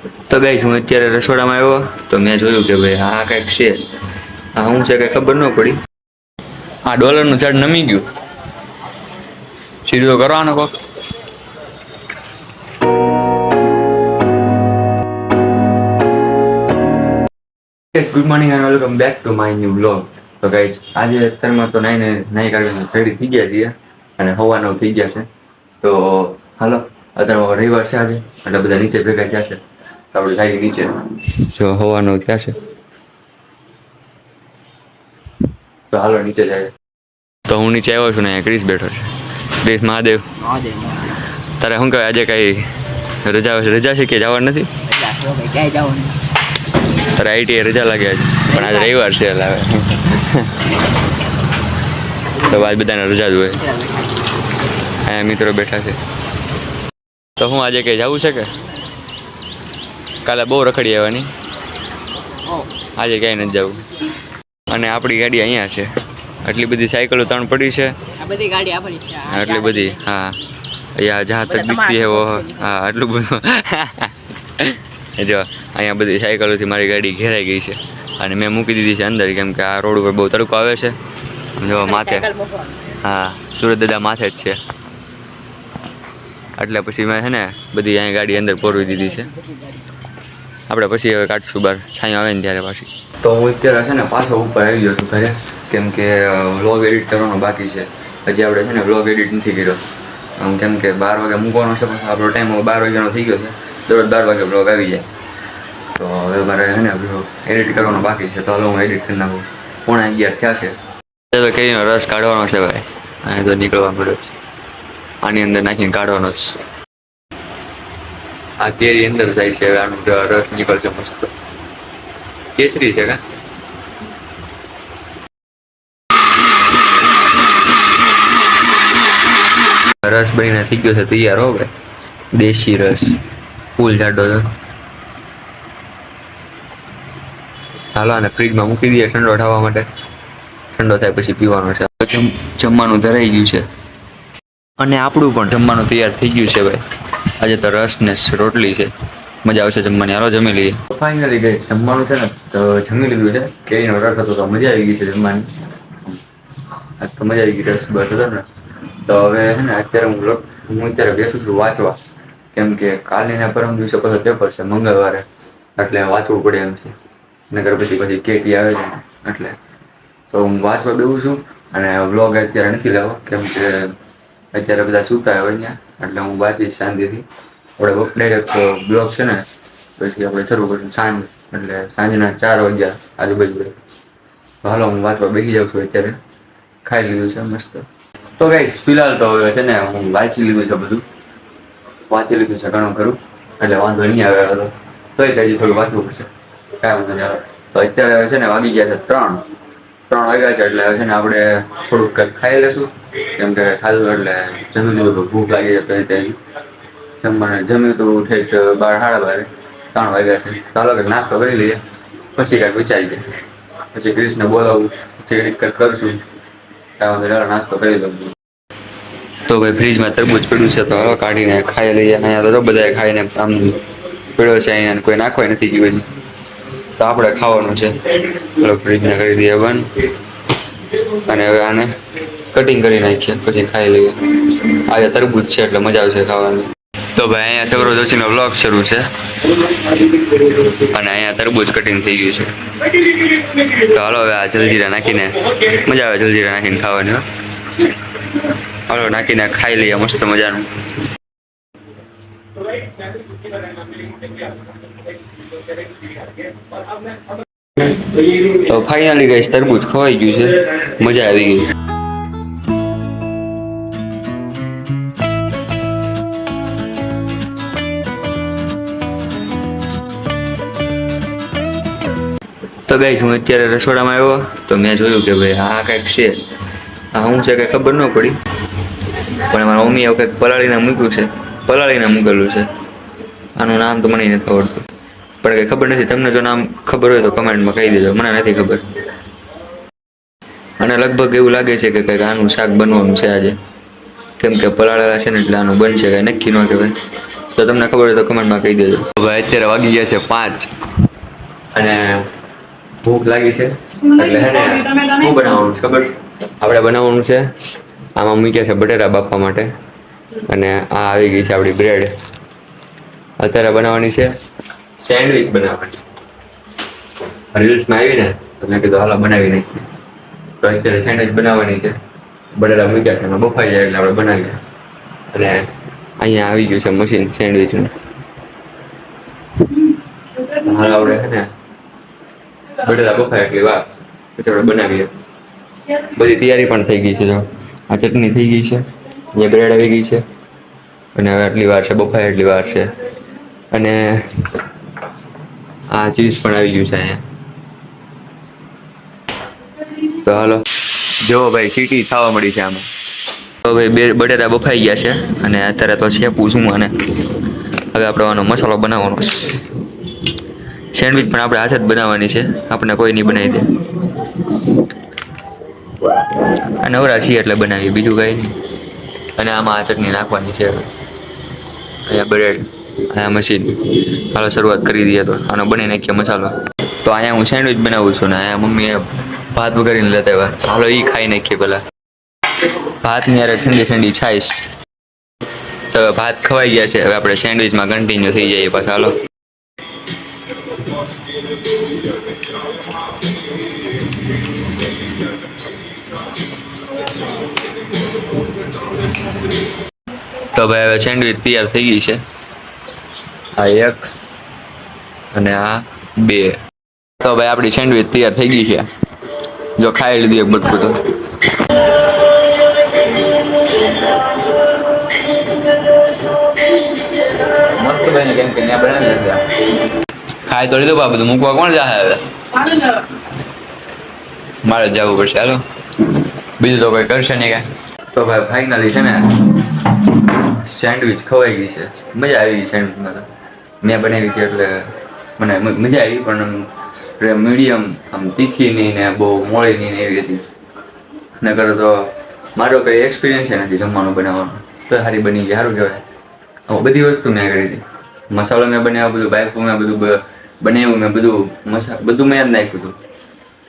તો ગાઈસ હું અત્યારે રસોડામાં આવ્યો તો મેં જોયું કે ભાઈ આ કંઈક છે. આ શું છે કંઈ ખબર ન પડી. આ ડોલરનું ઝાડ નમી ગયું. સીધો કરવાનો કોક. Good morning and welcome back to my new vlog. તો ગાઈસ આજે અત્યારમાં તો નાઈ કાઢીને રેડી થઈ ગયા છીએ અને સવા 9 થઈ ગયા છે. તો હાલો અત્યારે રવિવાર છે આજે એટલે બધા નીચે ભેગા થયા છે. આપણે જાય નીચે જો સવા 9 થયા છે. તો હાલો નીચે જાય. તો હું નીચે આવ્યો છું ને ક્રિસ બેઠો છે. ક્રિસ મહાદેવ તારે શું કહેવાય આજે કઈ રજા છે કે જવાનું નથી? તારે આઈટી રજા લાગે છે પણ આજે રવિવાર છે એટલે તો આજ બધાને રજા જ હોય. અહીંયા મિત્રો બેઠા છે. તો હું આજે કઈ જવું છે કે કાલે બહુ રખડી આવવાની? આજે ક્યાંય નથી જવું. અને આપણી ગાડી અહીંયા છે. આટલી બધી સાયકલો ત્રણ પડી છે. આટલી બધી હા અહીંયા જहाँ તક दिखती है वो હા આટલું બધું જો અહીંયા બધી સાયકલોથી મારી ગાડી ઘેરાઈ ગઈ છે અને મેં મૂકી દીધી છે અંદર કેમ કે આ રોડ ઉપર બહુ તડકો આવે છે. જો માથે હા સુરત દાદા માથે જ છે એટલે પછી મેં છે ને બધી અહીંયા ગાડી અંદર પોરવી દીધી છે. આપણે પછી હવે કાઢશું બહાર છાંયો આવે ને ત્યારે પાછી. તો હું અત્યારે છે ને પાછો ઉપર આવી ગયો છું ઘરે કેમ કે વ્લોગ એડિટ કરવાનો બાકી છે. હજી આપણે છે ને વ્લોગ એડિટ નથી કર્યો કેમ કે 12 વાગે મૂકવાનો છે. પછી આપણો ટાઈમ 12 વાગ્યાનો થઈ ગયો છે. દરરોજ 12 વાગે વ્લોગ આવી જાય તો હવે મારે છે ને એડિટ કરવાનો બાકી છે. તો હવે હું એડિટ કરી નાખું. 11:30 થયા છે. તો કેરીનો રસ કાઢવાનો છે ભાઈ. અહીંયા તો નીકળવા મળ્યો છે. આની અંદર નાખીને કાઢવાનો છે. આ કેરી અંદર જાય છે. હવે આનો રસ નીકળશે મસ્ત. કેસરી છે કા રસ બનીને થઈ ગયો છે તૈયાર હો ભાઈ. દેશી રસ ફૂલ જાડો છે. હાલો અને ફ્રીજમાં મૂકી દઈએ ઠંડો થવા માટે. ઠંડો થાય પછી પીવાનો છે. જમવાનું ધરાઈ ગયું છે અને આપણું પણ જમવાનું તૈયાર થઈ ગયું છે ભાઈ. આજે તો રસ ને રોટલી છે. મજા આવશે જમવાની. હાલો જમી લઈએ. ફાઇનલી ગઈ જમવાનું છે ને તો જમી લીધું છે. કેરીનો રસ હતો તો મજા આવી ગઈ છે જમવાની. આજ તો મજા આવી ગઈ. રસ બસ હતો ને તો હવે છે ને અત્યારે હું અત્યારે બેસું છું વાંચવા કેમ કે કાલના પરમ દિવસે પાછો પેપર છે મંગળવારે એટલે વાંચવું પડે એમ છે. નગર પછી કેટી આવે છે એટલે તો હું વાંચવા બેસું છું અને વ્લોગ અત્યારે નથી લેવો કેમ કે અત્યારે બધા સૂતા હોય ત્યાં એટલે હું વાંચીશ શાંતિથી. આપણે ડાયરેક્ટ બ્લોગ છે ને પછી આપણે શરૂ કરીશું સાંજ એટલે સાંજના 4 વાગ્યા આજુબાજુ. તો હાલો હું વાંચવા બેસી જાઉં છું. અત્યારે ખાઈ લીધું છે મસ્ત. તો ગાઈસ ફિલહાલ તો હવે છે ને હું વાંચી લીધું છે બધું. વાંચી લીધું છે ઘણું ખરું એટલે વાંધો નહીં આવે હતો. તોય હજી થોડું વાંચવું પડશે. કાંઈ વાંધો નહીં આવે. તો અત્યારે હવે છે ને વાગી ગયા છે 3 વાગ્યા છે એટલે હવે છે ને આપણે થોડુંક કંઈક ખાઈ લઈશું કેમ કે ખાધું એટલે જમી લીધું તો ભૂખ લાગી જશે. ત્યાં જમ્યું તો ઠેઠ 12 સાડા 12 3 વાગ્યા છે. ચાલો કંઈક નાસ્તો કરી લઈએ પછી કાંઈક વિચારી જાય. પછી ક્રિશને બોલાવું કંઈક કરશું. નાસ્તો કરી દઉં. તો ભાઈ ફ્રીજમાં તરબૂચ પડ્યું છે તો હાલો કાઢીને ખાઈ લઈએ. અહીંયા તો બધા ખાઈને આમ પડ્યો છે. અહીંયા કોઈ નાખવાય નથી ગયું હજી તો આપણે ખાવાનું છે. ચાલો ફ્રીજને કરી દઈએ બંધ અને હવે આને કટિંગ કરી નાખીએ પછી ખાઈ લઈએ. આજે તરબૂચ છે એટલે મજા આવશે ખાવાની. તો ભાઈ અહીંયા સગરો જોશીનો વ્લોગ શરૂ છે અને અહીંયા તરબૂચ કટિંગ થઈ ગયું છે. તો હાલો હવે આ જલજીરા નાખીને મજા આવે. જલજીરા નાખીને ખાવાની હાલો નાખીને ખાઈ લઈએ મસ્ત મજાનું. તો ફાઇનલી ગાઈસ તરબૂચ ખવાઈ ગયું છે. મજા આવી ગઈ. તો ગાઈસ હું અત્યારે રસોડામાં આવ્યો તો મેં જોયું કે ભાઈ આ કંઈક છે. આ શું છે કંઈ ખબર ન પડી પણ મારા મમ્મીએ કંઈક પલાળીને મૂક્યું છે. પલાળીને મૂકેલું છે. આનું નામ તો મને નથી આવડતું પણ કંઈ ખબર નથી. તમને જો નામ ખબર હોય તો કમેન્ટમાં કહી દેજો. મને નથી ખબર. અને લગભગ એવું લાગે છે કે કંઈક આનું શાક બનવાનું છે આજે કેમ કે પલાળેલા છે ને એટલે આનું બનશે. કાંઈ નક્કી ન કહેવાય. તો તમને ખબર હોય તો કમેન્ટમાં કહી દેજો. ભાઈ અત્યારે વાગી ગયા છે 5 અને ભૂખ લાગી છે એટલે હે ને શું બનાવવાનું છે ખબર? આપણે બનાવવાનું છે આમાં મૂક્યા છે બટેટા બાફવા માટે અને આ આવી ગઈ છે આપણી બ્રેડ. અત્યારે બનાવવાની છે સેન્ડવિચ બનાવવાની. રીલ્સમાં આવી ને તો મેં કીધું હાલો બનાવી નાખીએ. તો અત્યારે સેન્ડવિચ બનાવવાની છે. બટેટા મૂક્યા છે એમાં બફાઈ જાય એટલે આપણે બનાવીએ. અને અહીંયા આવી ગયું છે મશીન સેન્ડવિચનું. હાલ આપણે છે ને બટેટા બફાય એટલી વાર પછી આપણે બનાવીએ. બધી તૈયારી પણ થઈ ગઈ છે. જો આ ચટણી થઈ ગઈ છે, અહીંયા બ્રેડ આવી ગઈ છે અને હવે આટલી વાર છે બફાય એટલી વાર છે. અને આ ચીઝ પણ આવી ગયું છે અહીંયા. તો હાલો જો ભાઈ સીટી થવા મળી છે આમાં. તો ભાઈ બે બટેટા બફાઈ ગયા છે અને અત્યારે તો શેપું છું અને હવે આપણે આનો મસાલો બનાવવાનો છે. સેન્ડવિચ પણ આપણે હાથે જ બનાવવાની છે, આપણે કોઈ નહીં બનાવી દે. આ નવરા છીએ એટલે બનાવીએ, બીજું કંઈ નહીં. અને આમાં આ ચટણી નાખવાની છે. અહીંયા બ્રેડ, અહીંયા મશીન. હાલો શરૂઆત કરી દઈએ તો આનો બની નાખીએ મસાલો. તો અહીંયા હું સેન્ડવિચ બનાવું છું ને અહીંયા મમ્મીએ ભાત વગાડીને લેતા આવ્યા. હાલો એ ખાઈ નાખીએ પહેલાં. ભાતની યારે ઠંડી ઠંડી છાશ. તો હવે ભાત ખવાઈ ગયા છે, હવે આપણે સેન્ડવિચમાં કન્ટિન્યુ થઈ જઈએ પાછા. હાલો તો ભાઈ હવે સેન્ડવિચ તૈયાર થઈ ગઈ છે. આ 1 અને આ 2. તો ભાઈ આપણી સેન્ડવિચ તૈયાર થઈ ગઈ છે. જો ખાઈ લીધી એક બટકું તો. મસ્ત બની કેમ કે ત્યાં બનાવી છે. ખાઈ તો લીધું બધું મૂકવા કોણ જાય હવે? મારે જ જવું પડશે. હાલો બીજું તો કોઈ કરશે નહીં કાંઈ. તો ભાઈ ફાઇનલી છે ને સેન્ડવિચ ખવાઈ ગઈ છે. મજા આવી ગઈ સેન્ડવિચમાં. તો મેં બનાવી હતી એટલે મને મજા આવી, પણ મીડિયમ આમ તીખી નહીં ને બહુ મોળી નહીં ને એવી હતી. નકર તો મારો કંઈ એક્સપિરિયન્સ નથી જમવાનું બનાવવાનો. તો સારી બની ગઈ, સારું કહેવાય. બધી વસ્તુ મેં કરી હતી. મસાલો મેં બનાવ્યો, બધું બાયફું મેં બધું બનાવ્યું, મેં બધું મેં જ નાખ્યું હતું.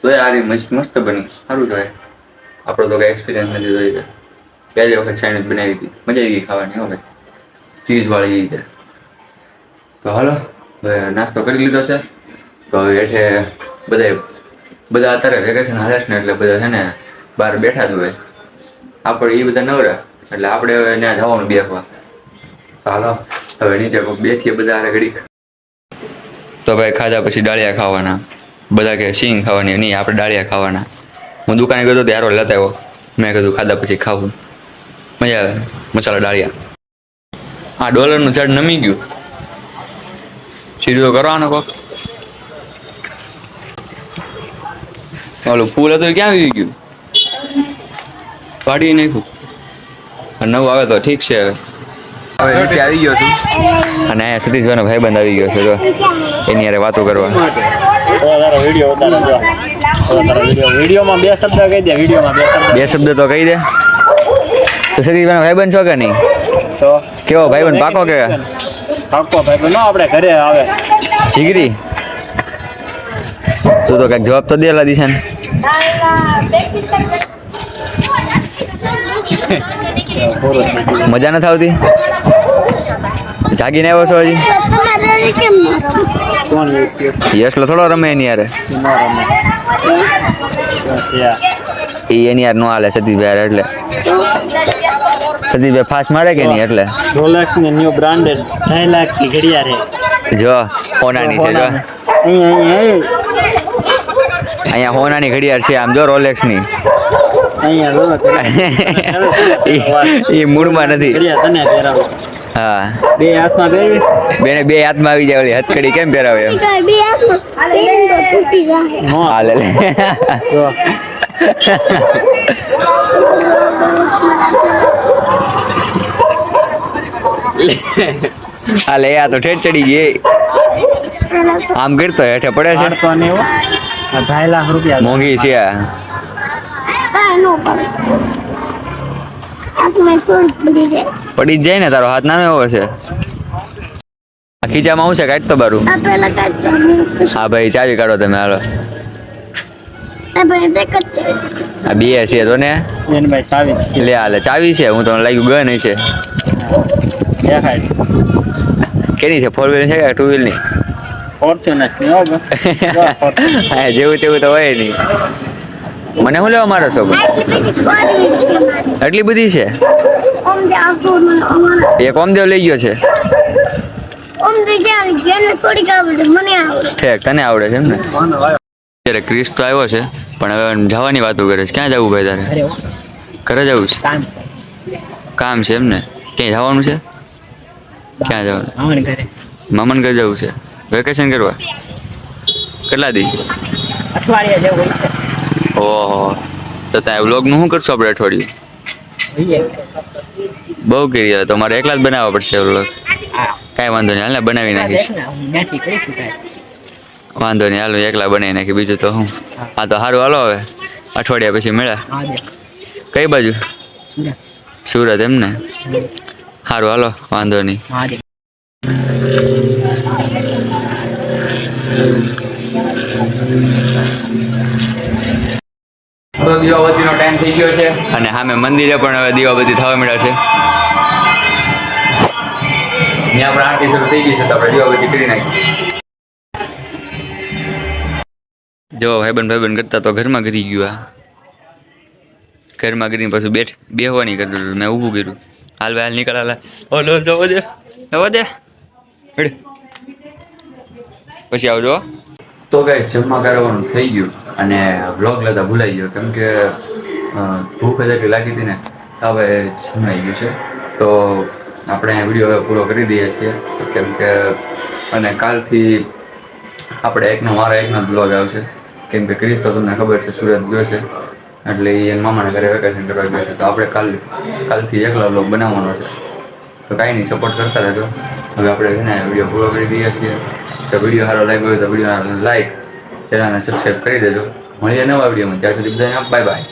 તો એ સારી મસ્ત બની, સારું કહેવાય. આપણો તો કંઈ એક્સપિરિયન્સ નથી જોઈ. પહેલી વખત સેન્ડવિચ બનાવી હતી, મજા આવી ગઈ ખાવાની. હવે ચીઝવાળી રીતે. તો હાલો હવે નાસ્તો કરી લીધો છે. તો હવે હેઠે બધા અત્યારે વેકેશન હાલે છે ને એટલે બધા છે ને બહાર બેઠા જ હોય. આપણે એ બધા નવરા એટલે આપણે હવે ત્યાં જવાનું બેસવા. હાલો હવે નીચે બેઠીએ બધા હારે ઘડીક. તો ભાઈ ખાધા પછી ડાળિયા ખાવાના. બધા કે સિંગ ખાવાની, નહીં આપણે ડાળિયા ખાવાના. હું દુકાને ગયો તો ત્યારે લેતા આવ્યો. મેં કીધું ખાધા પછી ખાવું, મજા આવે. મસાલા ડાળિયા. આ ડોલરનું ઝાડ નમી ગયું, સીધું કરવાનો કોક. ઓલું ફૂલ હતું ક્યાં આવી ગયું? પાડી નાખ્યું. નવું આવે તો ઠીક છે. હવે નીચે આવી ગયો છું અને અહીંયા સતીશભાઈનો ભાઈબંધ આવી ગયો છે. જો એની યારે વાતો કરવા. વિડીયોમાં બે શબ્દ કહી દે. બે શબ્દ તો કહી દે. તો સતીશભાઈનો ભાઈબંધ છો કે નહીં? કેવો ભાઈબંધ? પાકો કે પાકો ભાઈબંધ? આપણે ઘરે આવે જીગરી. તું તો કઈક જવાબ તો દેલા દિશાને. મજા નથી આવતી? જાગીને આવ્યો છો હજી? યશલો થોડો રમે એની યારે. એની યાર નો હાલે સતીશભાઈ એટલે. સતીશભાઈ ફાસ્ટ મારે કે નહીં એટલે. રોલેક્સ ની ન્યુ બ્રાન્ડેડ 9 લાખ ની ઘડિયાળ છે. જો હોનાની છે. જો અહીંયા હોનાની ઘડિયાળ છે. આમ જો રોલેક્સ ની. એ મૂળમાં નથી. હા બે હાથમાં પહેરવી. બે હાથમાં આવી જાય. ઓલી હથકડી કેમ પહેરાવે એમ. હાલે હાલે આ તો ઠેઠ ચડી ગઈ. આમ કરતો હેઠે પડે છે. 2.5 લાખ રૂપિયા મોંઘી છે આ. પડી જ જાય ને. તારો હાથ નાનો એવો છે. ખીચામાં હું છે કાઢ તો બારું. આ પેલા કાઢતો હા ભાઈ ચાવી કાઢો તમે હાલો. આ ભાઈ દેખ જ છે આ બે છે તો ને એને ભાઈ સાવી જ છે લે હાલે ચાવી છે હું તમને લાગ્યું ગન છે. દેખાય કેની છે 4 વ્હીલ છે કે 2 વ્હીલ ની? ફોર્ચ્યુનર્સ ની હો હા જેવું તેવું તો હોય નહીં. મને શું લેવા મારો છો આટલી બધી કોલવી છે મારી. આટલી બધી છે? ઓમ દે આખો અમારો એક ઓમદેવ લઈ ગયો છે. ઓમ દે જ્યાં જેને થોડીક આવડે મને આવડે. ઠેક તને આવડે છે એમ ને? અત્યારે ક્રિસ તો આવ્યો છે પણ હવે જવાની વાતો કરે છે. ક્યાં જવું ભાઈ તારે? ઘરે જવું છે? કામ છે એમ ને? ક્યાંય જવાનું છે? ક્યાં જવાનું? મામાને ઘરે જવું છે વેકેશન કરવા? કેટલા દી? અઠવાડિયા જેવું હોય છે ઓહો તો ત્યાં વ્લોગનું શું કરશું આપણે અઠવાડિયું? બહુ કરી તો મારે એકલા જ બનાવવા પડશે વ્લોગ. કાંઈ વાંધો નહીં હાલ ને બનાવી નાખીશ. વાંધો નહીં હાલો એકલા બનાવી નાખી બીજું તો હું. હા તો સારું હાલો હવે અઠવાડિયા પછી મળ્યા. કઈ બાજુ? સુરત એમ ને? સારું હાલો વાંધો નહીં. તો દીવાબત્તીનો ટાઈમ થઈ ગયો છે અને સામે મંદિરે પણ હવે દીવાબત્તી થવા મળ્યા છે. ત્યાં પણ આરતી શરૂ થઈ ગઈ છે તો આપણે દીવાબત્તી કરી નાખી. જો ભાઈબંધ કરતા તો ઘરમાં કરી ગયું. આ ઘરમાં કરીને પાછું બેહવાની કર્યું. મેં ઊભું કર્યું. હાલ ભાઈ હાલ નીકળ હાલ. ઓલો જવો દે પછી આવજો. તો ગાઈસ જમવા કરવાનું થઈ ગયું અને વ્લોગ લેતા ભૂલાઈ ગયો કેમ કે ભૂખ જ એટલી લાગી હતી ને હવે જમાઈ ગયું છે. તો આપણે વિડીયો હવે પૂરો કરી દઈએ છીએ કેમ કે અને કાલથી આપણે મારા એકનો બ્લોગ આવશે કેમ કે ક્રિસ તો તમને ખબર છે સુરત ગયો છે એટલે એના મામાના ઘરે વેકેશન કરવા ગયો છે. તો આપણે કાલથી એકલા બ્લોગ બનાવવાનો છે. તો કાંઈ નહીં સપોર્ટ કરતા રહેજો. હવે આપણે છે ને વિડીયો પૂરો કરી દઈએ છીએ. તો વિડીયો સારો લાગ્યો હોય તો વિડીયોને લાઈક ચેનલને સબસ્ક્રાઈબ કરી દેજો. મળીએ નવા વિડીયોમાં ત્યાં સુધી બધાને બાય બાય.